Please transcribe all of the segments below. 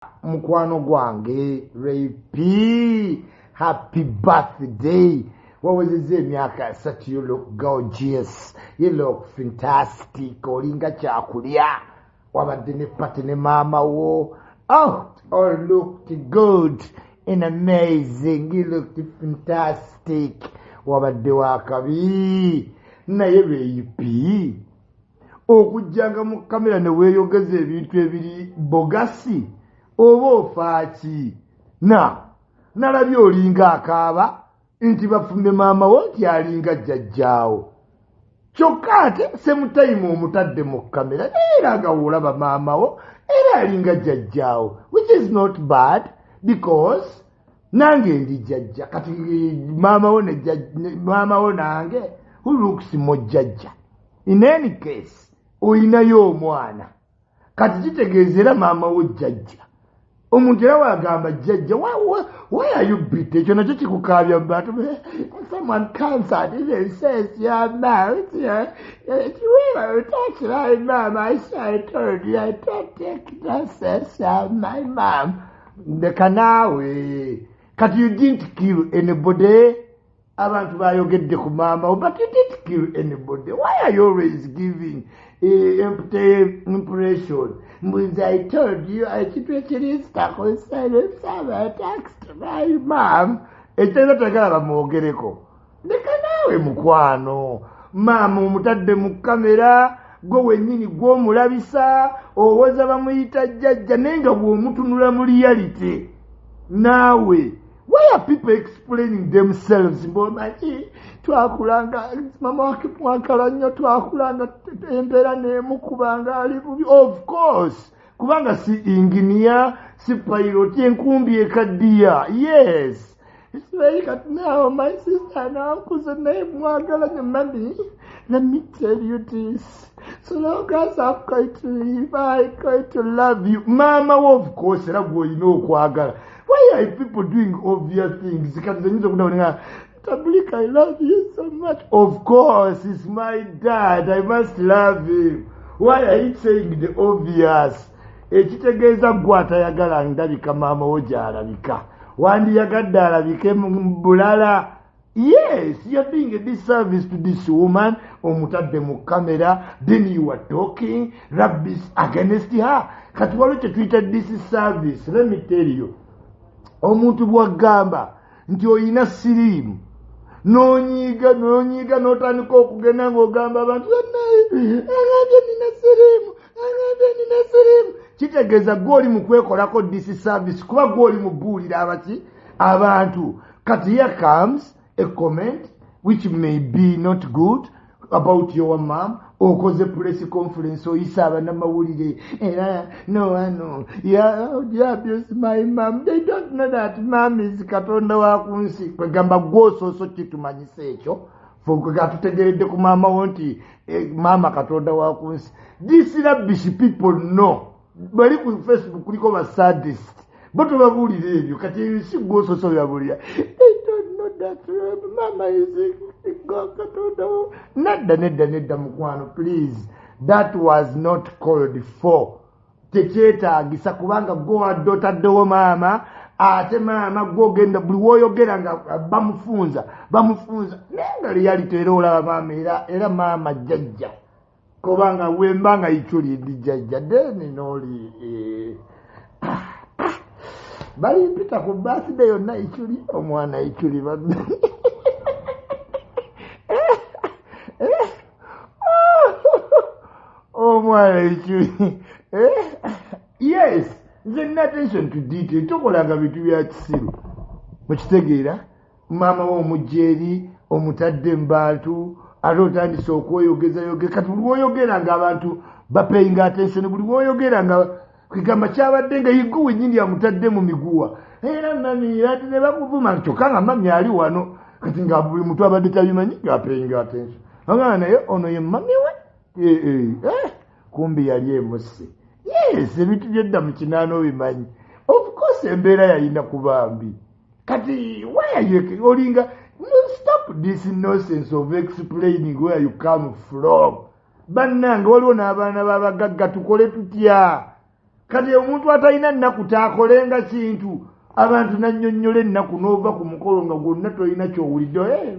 mukwano gwange Ray, happy birthday. What was his name? Such you look gorgeous. You look fantastic. Olinga chakulia. Wabadini patine mama wo. Oh, all looked good and amazing. You looked fantastic. Wabadde wakabi. Na Ray. Okujjanga mu kamera ne weeyogeza ebintu ebiri bogasi oba ofaaki nalabye olinga akaaba nti bafumbe maama wo nti alinga jjajjaawo kyokka ate semutayimu omutadde mu kamera era nga woolaba maama wo era alinga jjajjaawo, which is not bad because nange ndi jjajja kati maama wo nange who looks more jjajja. In any case oyinayo omwana kati kitegeezera maama wo jjajja omuntu era wagamba jjajja why are you beat ekyo nakyo kikukaabya bantu someone cancelled it and says you're married it's really that's right mom I told you I don't take nonsense my mom ndeka naawe kati you didn't kill anybody. Abantu bayogedde ku maama but you didn't kill anybody. Why are you always giving empty impression? I told you I situated stuck on silent I text my mom. Ekyo tagala bamwogereko. Ndeka naawe mukwano. Maama omutadde mu kamera gwe wennyini gw'omulabisa owoza bamuyita jjajja naye nga bw'omutunula mu reality naawe. Why are people explaining themselves? Twakulanga mama wake mwakala nnyo twakulanga embeera n'emukubanga ali bubi. Of course kubanga si engineer si pilot enkumbi ekaddiya. Yes, it's like now my sister now nkuze naye mwagala nnyo mami. Let me tell you this, so long as I'm going to live I'm going to love you. Mama of course era gw'olina okwagala. Why are people doing obvious things? Tablik, I love you so much. Of course, it's my dad. I must love him. Why are you saying the obvious? Ekitegeeza gwata yagala ndabika maama wo gy'alabika. Wandiyagadde alabike mu bulala. Yes, you're doing a disservice to this woman. Omutadde mu kamera. Then you are talking rubbish against her. Kati waliwo kye tuyita disservice. Let me tell you. Omuntu bw'agamba nti oyina siriimu n'onyiiga n'otandika okugenda ng'ogamba abantu agambye nina siriimu kitegeeza gw'oli mu kwekolako disservice kuba gw'oli mu buulira abantu. Kati here comes a comment which may be not good about your mom. Okoze press conference oyisa abanamawulire era no you abuse my mom. They don't know that mom is katonda wa kunsi. Kwegamba gwososo kitumanyise ekyo fuga tutegeredde ku maama wo nti mama katonda wa kunsi. This rubbish people know. Bali ku Facebook kuliko ba sadist boto babulire ebyo kati si gwososo yabulira. They don't know that mama is Nedda mukwano, please. That was not called for. Tekyetaagisa kubanga gwe otaddewo maama ate maama gwogenda buli woyogera nga bamufunza naye nga reality era olaba maama era maama jjajja kubanga wembanga ikyuli ndi jjajja deni noli bali mpita ku birthday yonna ikyuli omwana ikyuli omwana ikyuli yes, nze attention to detail tokolanga bintu bya kisiru mukitegeera. Maama wo omujjeeri omutadde mu bantu ate otandise okweyogeza kati buli woyogera nga abantu bapayinga attention, buli woyogera nga kwegamba kyabadde nga yiguwe nnyini yamutadde mu miguwa era mami ati ne bakuvuma kyokka nga mami ali wano kati nga buli muntu abadde tabimanyi nga apayinga attention agamba naye ono ye mami we kumbi yali emusse. Yes, ebintu byedda mu kinaana obimanyi. Of course embeera yalina kuba mbi. Kati why are you olinga stop this nonsense of explaining where you come from. Bannange waliwo n'abaana b'abagagga tukole tutya kati omuntu atalina nnaku taakolenga kintu abantu nannyonnyola ennaku n'ova ku mukolo nga gwonna tolina kyowulidde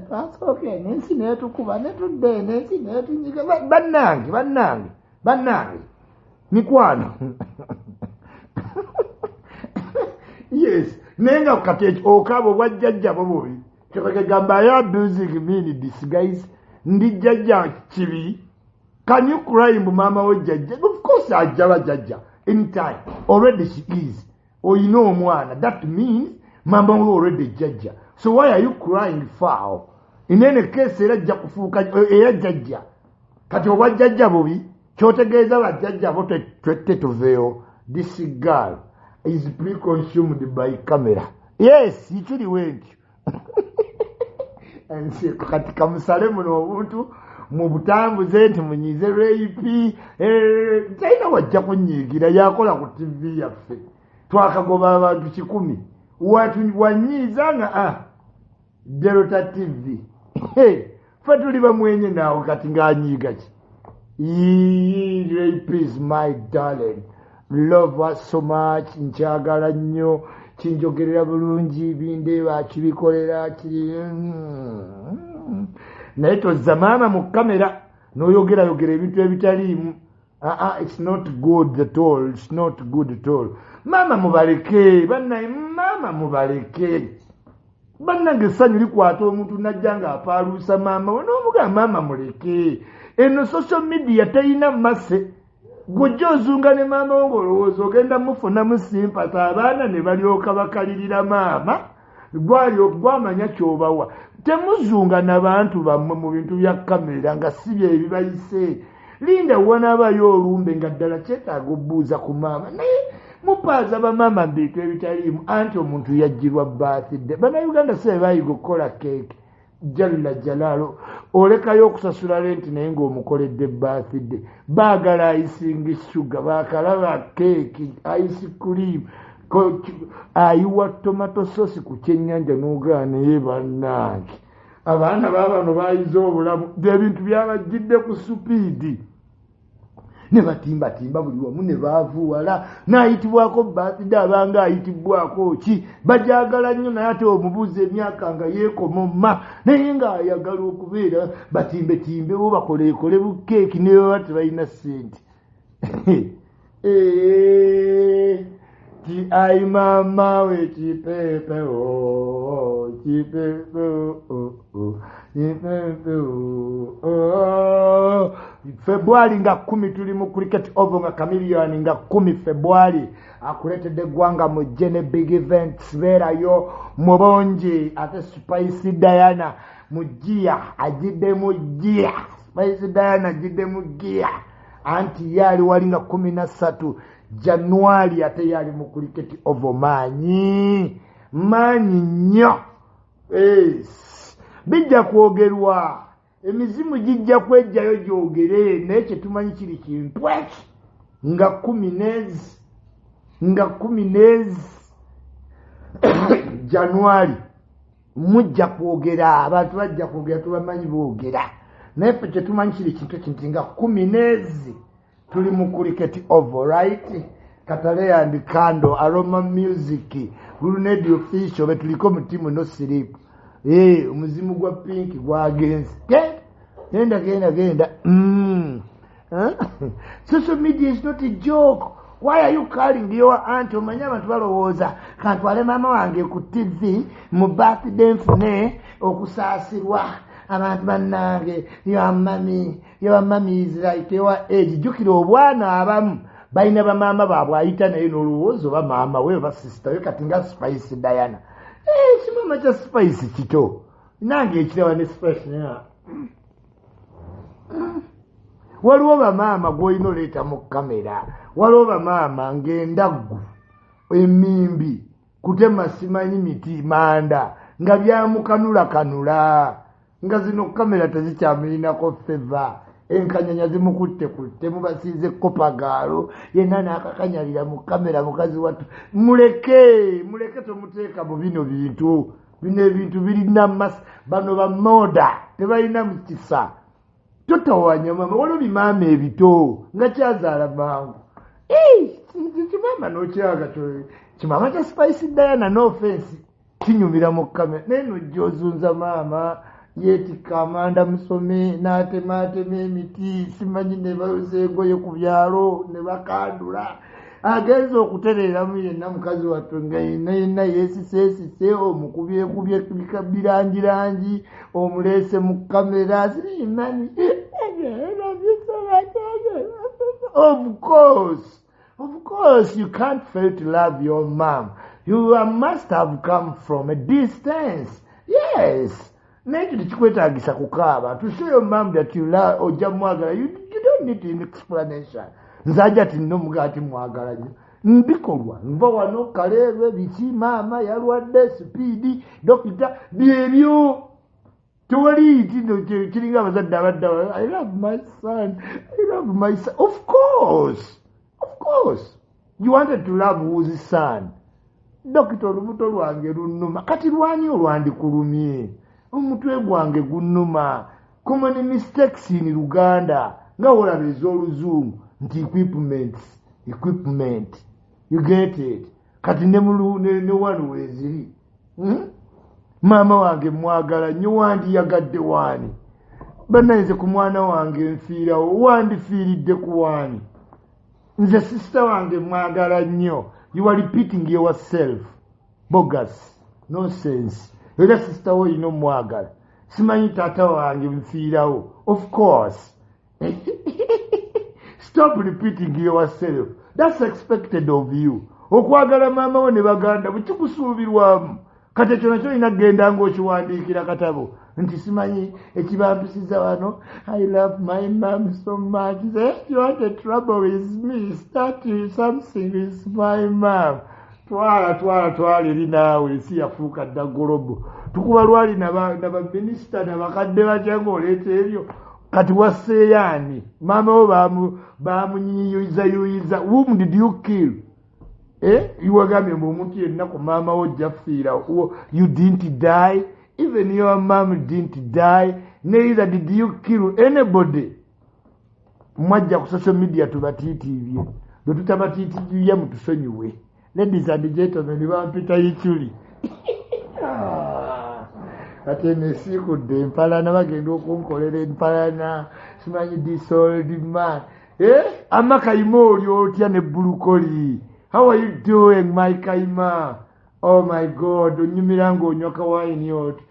twasooke n'ensi neetukuba netudde n'ensi neetunyiga bannange mikwano yes naye nga kati Okaaba obwa jjajja bo bubi kyokagamba ayo abusing me in disguise ndi jjajja kibi. Can you cry mbu maama wo jjajja? Of course ajjaba jjajja anytime. Already she is. Or you know omwana. That means mama wo already jjajja. So why are you crying foul? In any case era jja kufuuka era jjajja. Kati obwa jjajja bubi kyotegeeza bajjajja bo twette tuveewo. This girl is pre-consumed by camera. Yes, ikiri wentyo. Kati kamusale muno obuntu mu butambuze nti munyize rape talina wajja kunyiigira yakola ku TV yaffe twakagoba abantu 100 wanyiiza nga Delta TV fe tuli bamwenye naawe kati ng'anyiiga ki rape is my darling love her so much nkyagala nnyo kinjogerera bulungi bindeeba kibikolera kiri naye tozza maama mu kamera n'oyogerayogera ebintu ebitaliimu it's not good at all. It's not good at all. Maama mubaleke bannaye maama mubaleke bannange essanyu likwata omuntu najja ng'apaaluusa maama we n'omugamba maama muleke eno social media terina mase gujja ozunga ne maama wo ng'olowooza ogenda mufunamu simpati abaana ne balyoka bakalirira maama gwamanya ky'obawa temuzunga n'abantu bammwe mu bintu bya kamera nga si bye ebibayise linda wanaabayo olumbe nga ddala kyetaaga obbuuza ku maama naye mupaaza bamaama mu bintu ebitaliimu anti omuntu yajjirwa birthday bannayuganda si bebayiga okukola keeke jalla jalaalo olekayo okusasula lenti naye ng'omukoledde birthday baagala icing sugar baakalaba keeki ice cream ayiwa tomato sauce ku kyennyanja n'ogaa naye bannange abaana baabano baayize obulamu ebintu byabajjidde ku supiidi ne batimbatimba buli wamu ne baavuwala n'ayitibwako birthday abanga ayitibwako ki bajagala nnyo naye ate omubuuza emyaka nga yeekomomma naye ng'ayagala okubeera batimbetimbewo bakoleekole bukeeki ne baba tebalina ssente ai mama we chipepe February nga 10 tuli mu cricket over nga Chameleone nga 10 February akuletedde eggwanga mu jene big events beerayo mubonje ate Spice Diana mugia ajidde mugia Spice Diana ajidde mugia anti yali walinga 13 January ate yali mu cricket over manyi nnyo bijja kwogerwa emizimu gijja kwejjayo gyogere naye kyetumanyi kiri kintu nga 10 January mujja kwogera abantu bajja kwogera tubamanyi boogera naye ffe kyetumanyi kiri kintu nga 10 tuli mu cricket over right Katale and Kando Aroma Music Gulunedi official betuliko mu timu no sleep omuzimu gwa pink gwagenze genda social media is not a joke. Why are you calling your aunt omanya abantu balowooza kantwale maama wange ku TV mu birthday nfune okusaasirwa abantu bannange your mommy is right your age jukira obwana abamu balina bamaama baabwe ayita naye n'olowooza oba maama we oba sisita we kati nga Spice Diana kimama kya Spice kito nange ekirawa ne Spice waliwo bamaama gw'olina oleeta mu kamera waliwo bamaama ng'endaggu emimbi kutema simanyi miti manda nga byamukanulakanula nga zino kamera tezikyamulinako feva enkanyanya zimukutte mubasiize kopagaalo yenna n'akakanyalira mu kamera mukazi wattu muleke tomuteeka mu bino ebintu birina bano bamoda tebalina mukisa totawanya mama waliwo bimaama ebito nga kyazaala mangu Kimama n'okiraga kimama kya Spice Diana, no offense, kinyumira mu kamera neno gy'ozunza maama yeetikka amanda musome n'atemaatema emiti simanyi ne bayoza engoye ku byalo ne bakandula agenza okutereeramu yenna mukazi wattu nga yenna yeesiseesise omukubyekubye birangirangi omuleese mu kamera sirimani. Of course, you can't fail to love your mom. You must have come from a distance. Yes. Naye tekikwetaagisa kukaaba. To show your mom that you love ojja mwagala, you don't need an explanation. Nzajja tinno mugaati mwagala nnyo. Mbikolwa nva wano kaleebe biki maama yalwadde sipiidi dokita byebyo. Tewali tino kiringa abazadde abadda I love my son. Of course. You wanted to love whose son? Dokita olubuto lwange lunnuma kati lwani olwandikulumye omutwe gwange gunnuma. Common mistakes in Luganda nga olaba ez'oluzungu nti equipment. You get it? Kati ne wano weeziri. Maama wange mwagala nnyo wandiyagadde waani? Bannanze ku mwana wange nfiirawo wandifiiridde ku waani? Nze sister wange mwagala nnyo. You are repeating yourself. Bogus. Nonsense. Era sister wo ino mwagala. Simanyi taata wange nfiirawo. Of course. Stop repeating yourself. That's expected of you. Okwagala maama wo ne baganda bukikusuubirwamu. Kati ekyo nakyo olina kugenda ng'okiwandiikira katabo nti simanyi ekibampisiza wano. I love my mom so much. If you want a trouble with me, start something with my mom. Twala eri naawe ensi yafuuka dda golobo. Tukuba lwali n'abaminisita n'abakadde batya ng'oleeta ebyo. Kati wasseeyaani maama wo baamunyiyuyiza. Whom did you kill? Iwagambye omuntu yenna ku maama wo jjaffiira. You didn't die. Even your mom didn't die. Neither did you kill anybody. Mwajja ku social media tubatiitiibye. Bwe tutabatiitiibye mutusonyiwe. Ladies and gentlemen, bampita yichuli. Ate nesikudde empalana bagenda okunkolera empalana simanyi disold man. Amakayima oli otya ne bulukoli. How are you doing, my Kaima? Oh my God, onyumira ng'onywa kawayini oti.